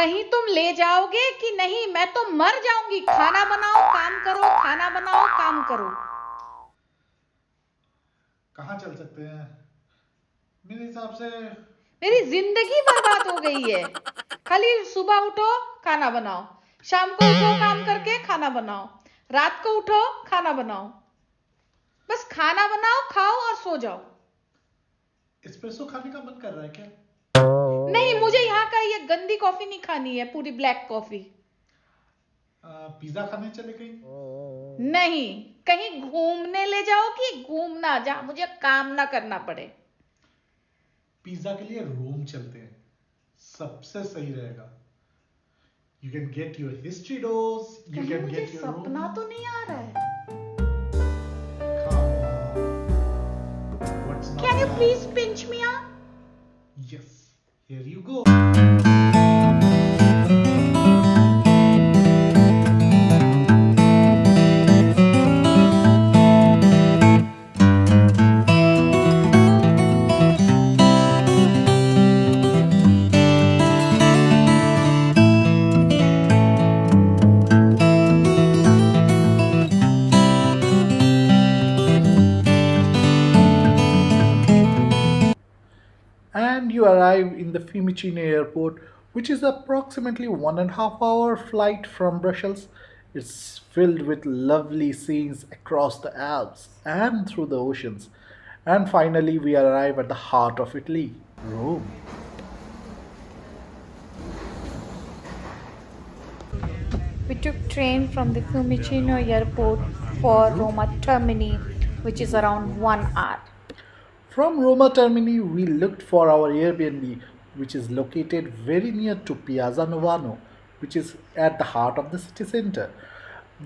कहीं तुम ले जाओगे कि नहीं? मैं तो मर जाऊंगी। खाना बनाओ, काम करो, खाना बनाओ, काम करो। कहाँ चल सकते हैं? मेरे हिसाब से मेरी जिंदगी बर्बाद हो गई है। खाली सुबह उठो, खाना बनाओ, शाम को उठो, काम करके खाना बनाओ, रात को उठो, खाना बनाओ, बस खाना बनाओ, खाओ और सो जाओ। एस्प्रेसो खाने का मन कर रहा है क्या? नहीं, मुझे यहाँ का ये गंदी कॉफी नहीं खानी है, पूरी ब्लैक कॉफी। पिज्जा खाने चले कहीं? नहीं, कहीं घूमने ले जाओ कि घूमना, जहाँ मुझे काम ना करना पड़े। पिज्जा के लिए रोम चलते हैं, सबसे सही रहेगा। You can get your history dose, you कहीं can मुझे get your सपना room. तो नहीं आ रहा है? Come on. What's not Can you allowed? please pinch me up? Yes, here you go. And you arrive in the Fiumicino airport, which is approximately 1.5 hour flight from Brussels. It's filled with lovely scenes across the Alps and through the oceans. And finally, we arrive at the heart of Italy, Rome. We took train from the Fiumicino airport for Roma Termini, which is around 1 hour. From Roma Termini, we looked for our Airbnb, which is located very near to Piazza Novano, which is at the heart of the city center.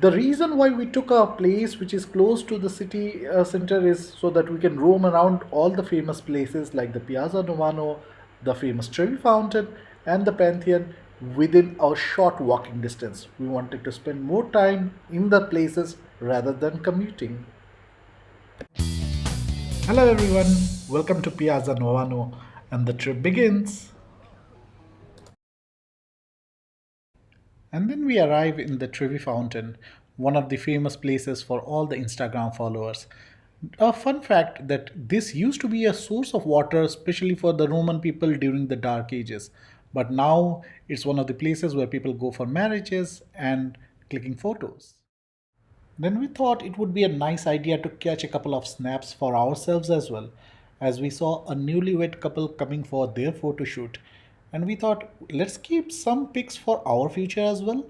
The reason why we took a place which is close to the city center is so that we can roam around all the famous places like the Piazza Novano, the famous Trevi Fountain, and the Pantheon within a short walking distance. We wanted to spend more time in the places rather than commuting. Hello everyone, welcome to Piazza Novano, and the trip begins. And then we arrive in the Trevi Fountain, one of the famous places for all the Instagram followers. A fun fact that this used to be a source of water, especially for the Roman people during the Dark Ages. But now it's one of the places where people go for marriages and clicking photos. Then we thought it would be a nice idea to catch a couple of snaps for ourselves as well, as we saw a newlywed couple coming for their photo shoot. And we thought, let's keep some pics for our future as well.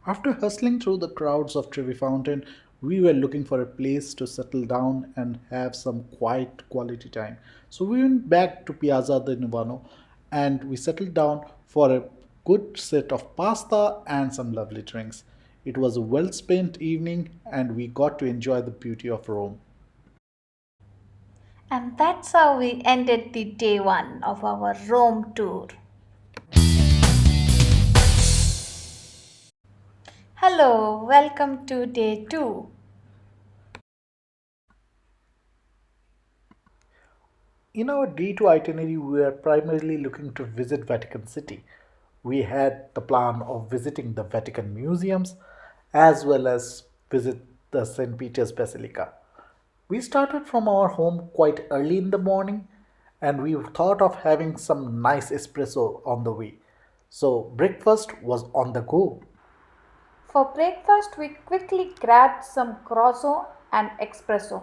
After hustling through the crowds of Trevi Fountain, we were looking for a place to settle down and have some quiet quality time. So we went back to Piazza di Novano and we settled down for a good set of pasta and some lovely drinks. It was a well spent evening and we got to enjoy the beauty of Rome. And that's how we ended the day one of our Rome tour. Hello, welcome to day two. In our day two itinerary, we were primarily looking to visit Vatican City. We had the plan of visiting the Vatican Museums as well as visit the St. Peter's Basilica. We started from our home quite early in the morning and we thought of having some nice espresso on the way. So, breakfast was on the go. For breakfast, we quickly grabbed some croissant and espresso.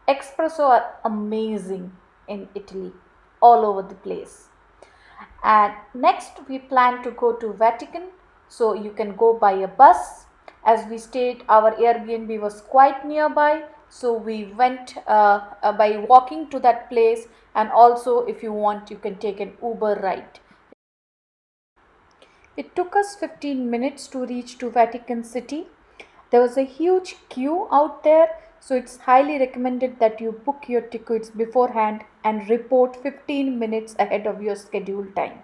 Espresso are amazing in Italy, all over the place. And next, we plan to go to Vatican, so you can go by a bus. As we stayed, our Airbnb was quite nearby, so we went by walking to that place. And also, if you want, you can take an Uber ride. It took us 15 minutes to reach to Vatican City, There was a huge queue out there, so it's highly recommended that you book your tickets beforehand and report 15 minutes ahead of your scheduled time.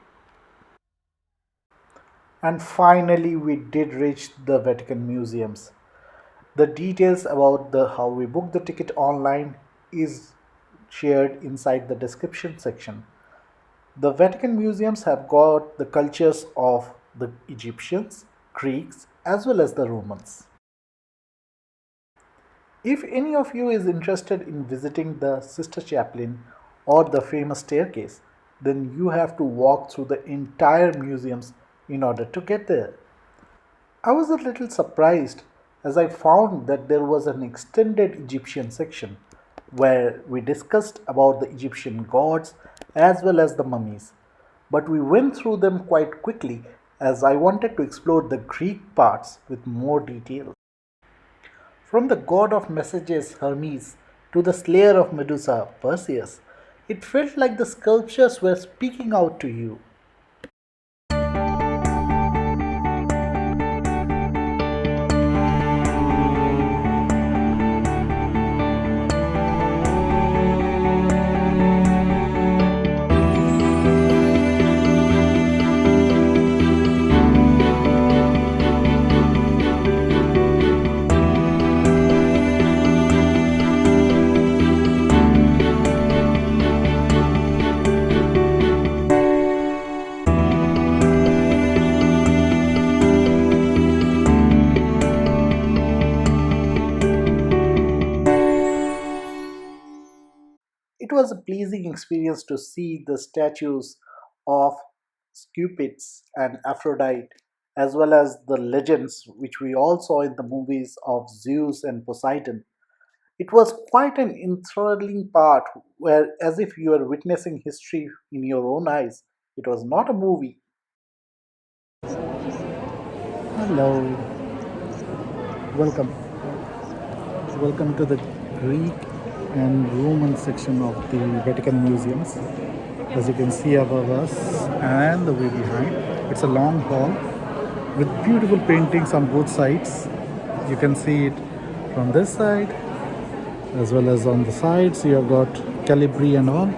And finally, we did reach the Vatican Museums. The details about the how we book the ticket online is shared inside the description section. The Vatican Museums have got the cultures of the Egyptians, Greeks, as well as the Romans. If any of you is interested in visiting the Sister Chaplain or the famous staircase, then you have to walk through the entire museums in order to get there. I was a little surprised as I found that there was an extended Egyptian section where we discussed about the Egyptian gods as well as the mummies. But we went through them quite quickly as I wanted to explore the Greek parts with more detail. From the god of messages Hermes to the slayer of Medusa Perseus, it felt like the sculptures were speaking out to you. It was a pleasing experience to see the statues of Cupids and Aphrodite, as well as the legends which we all saw in the movies of Zeus and Poseidon. It was quite an enthralling part where, as if you are witnessing history in your own eyes, it was not a movie. Hello, welcome. Welcome to the Greek and Roman section of the Vatican Museums. As you can see above us and the way behind, it's a long hall with beautiful paintings on both sides. You can see it from this side as well as on the sides. You have got Calibri and all,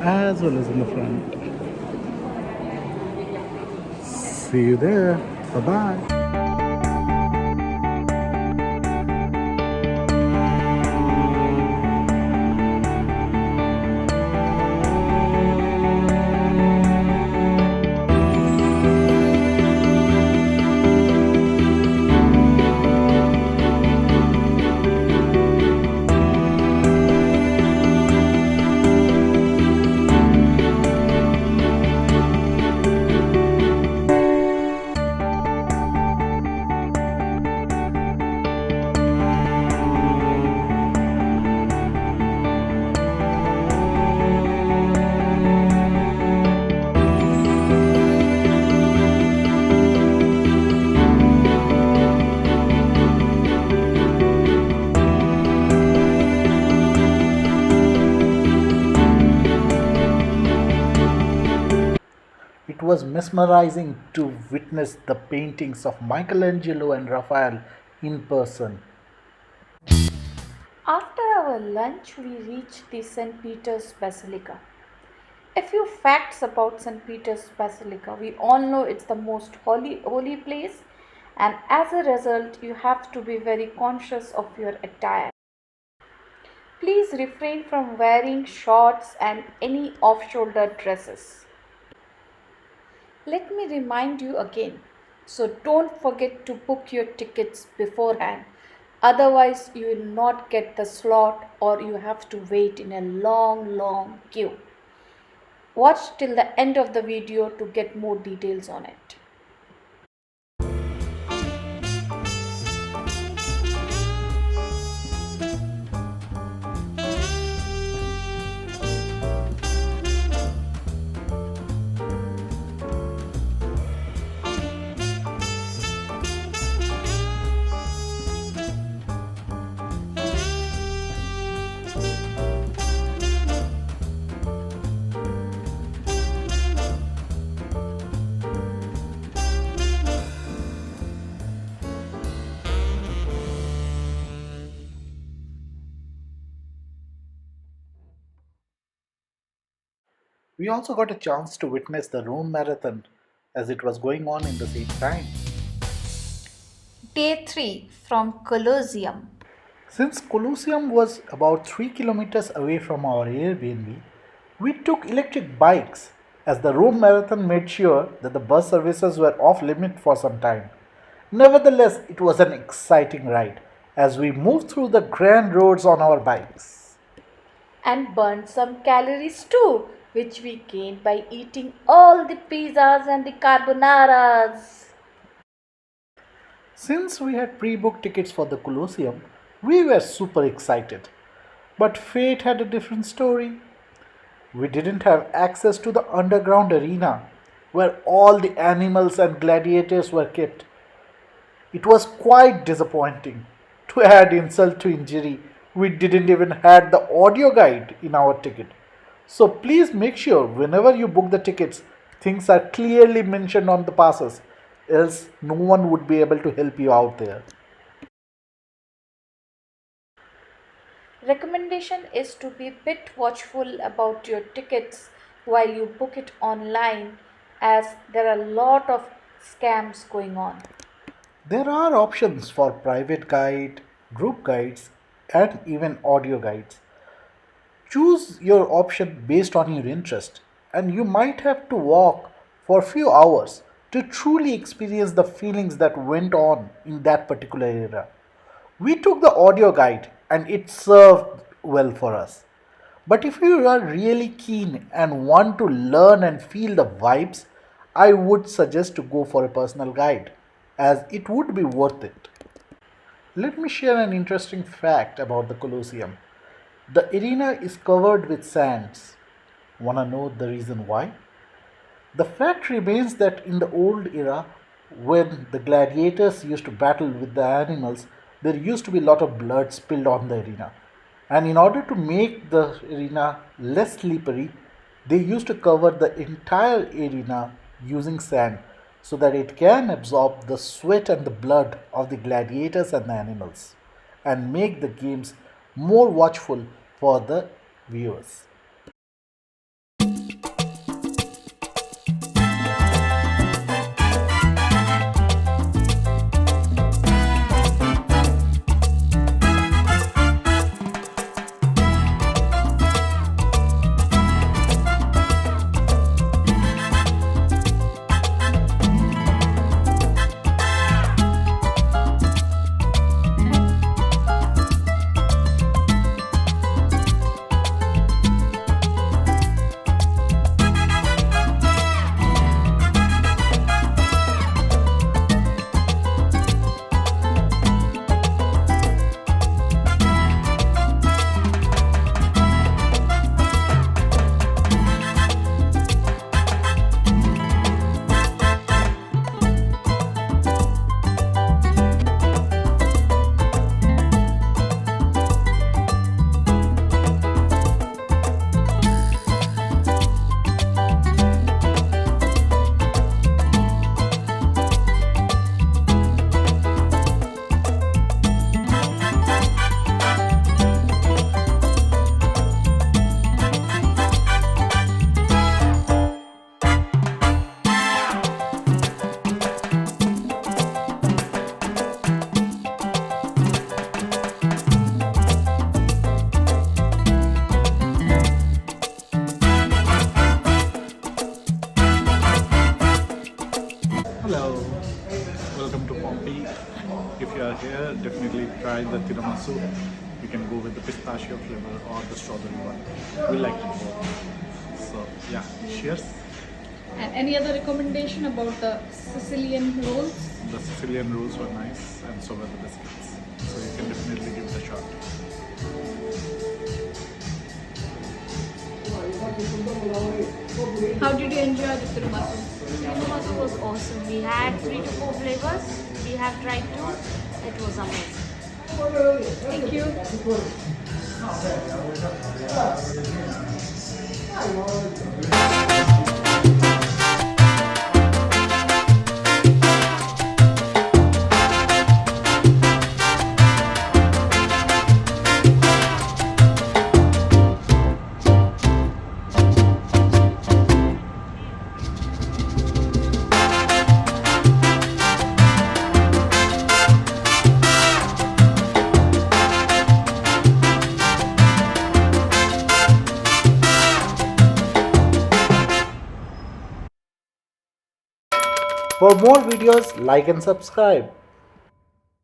as well as in the front. See you there. Bye bye. It was mesmerizing to witness the paintings of Michelangelo and Raphael in person. After our lunch, we reached the St. Peter's Basilica. A few facts about St. Peter's Basilica. We all know it's the most holy place, and as a result, you have to be very conscious of your attire. Please refrain from wearing shorts and any off shoulder dresses. Let me remind you again, so don't forget to book your tickets beforehand. Otherwise, you will not get the slot or you have to wait in a long queue. Watch till the end of the video to get more details on it. We also got a chance to witness the Rome Marathon as it was going on in the same time. Day 3 from Colosseum. Since Colosseum was about 3 kilometers away from our Airbnb, we took electric bikes as the Rome Marathon made sure that the bus services were off limit for some time. Nevertheless, it was an exciting ride as we moved through the grand roads on our bikes. And burned some calories too, which we gained by eating all the pizzas and the carbonaras. Since we had pre booked tickets for the Colosseum, we were super excited. But fate had a different story. We didn't have access to the underground arena where all the animals and gladiators were kept. It was quite disappointing. To add insult to injury, we didn't even had the audio guide in our ticket. So please make sure whenever you book the tickets, things are clearly mentioned on the passes, else no one would be able to help you out there. Recommendation is to be a bit watchful about your tickets while you book it online as there are a lot of scams going on. There are options for private guide, group guides, and even audio guides. Choose your option based on your interest, and you might have to walk for a few hours to truly experience the feelings that went on in that particular era. We took the audio guide and it served well for us. But if you are really keen and want to learn and feel the vibes, I would suggest to go for a personal guide as it would be worth it. Let me share an interesting fact about the Colosseum. The arena is covered with sands. Wanna know the reason why? The fact remains that in the old era, when the gladiators used to battle with the animals, there used to be a lot of blood spilled on the arena. And in order to make the arena less slippery, they used to cover the entire arena using sand so that it can absorb the sweat and the blood of the gladiators and the animals and make the games more watchful for the viewers. Hello, welcome to Pompei. If you are here, definitely try the tiramisu. You can go with the pistachio flavor or the strawberry one. We like it both. So yeah, cheers. And any other recommendation about the Sicilian rolls? The Sicilian rolls were nice and so were the biscuits. So you can definitely give it a shot. How did you enjoy the tiramisu? Tiramisu was awesome. We had 3 to 4 flavors. We have tried 2. It was amazing. Thank you. For more videos, like and subscribe.